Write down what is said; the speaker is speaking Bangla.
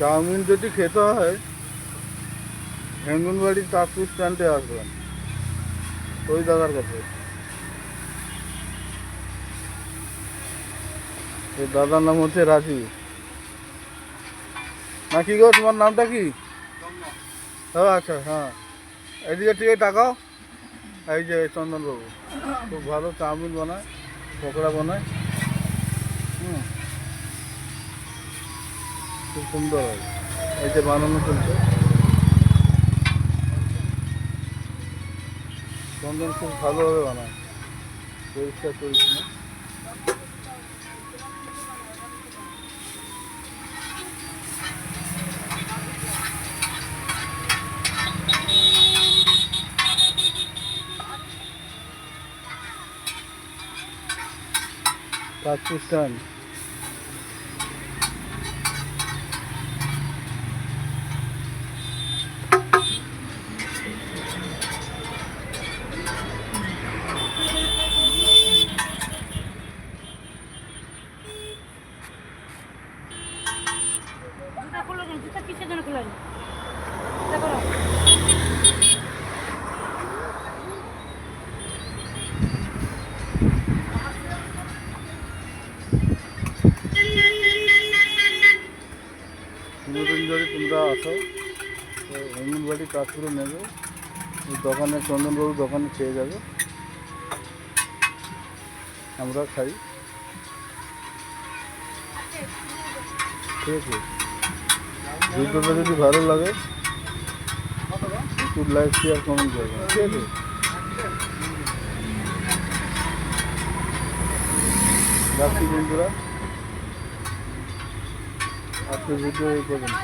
চাউমিন যদি খেতে হয় হেঙ্গুনবাড়ি তাজপুর স্ট্যান্ডে আসবেন, ওই দাদার কাছে। এই দাদার নাম হচ্ছে রাজু। না কি গো, তোমার নামটা কি? ও আচ্ছা, হ্যাঁ। এদিকে থেকে তাকাও। এই যে চন্দনবাবু, খুব ভালো চাউমিন বানায়, পকোড়া বানায়। খুব সুন্দর হয়। এই যে বানানো চলছে। চন্দন খুব ভালোভাবে বানায়, পরিষ্কার পরিচ্ছন্ন। তাজপুর স্ট্যান্ড। কিসের জন্য খোলা? কোনোদিন যদি তোমরা আসো তো হেঙ্গুনবাড়ি তাজপুরে নেবে, ওই দোকানে চন্দনবাবু দোকানে খেয়ে যাবে, আমরা খাই। ঠিক আছে, ভিডিওটা যদি ভালো লাগে একটু লাইক শেয়ার কমেন্ট করবেন। ঠিক আছে, রাখছি বন্ধুরা, আজকের ভিডিও এই পর্যন্ত।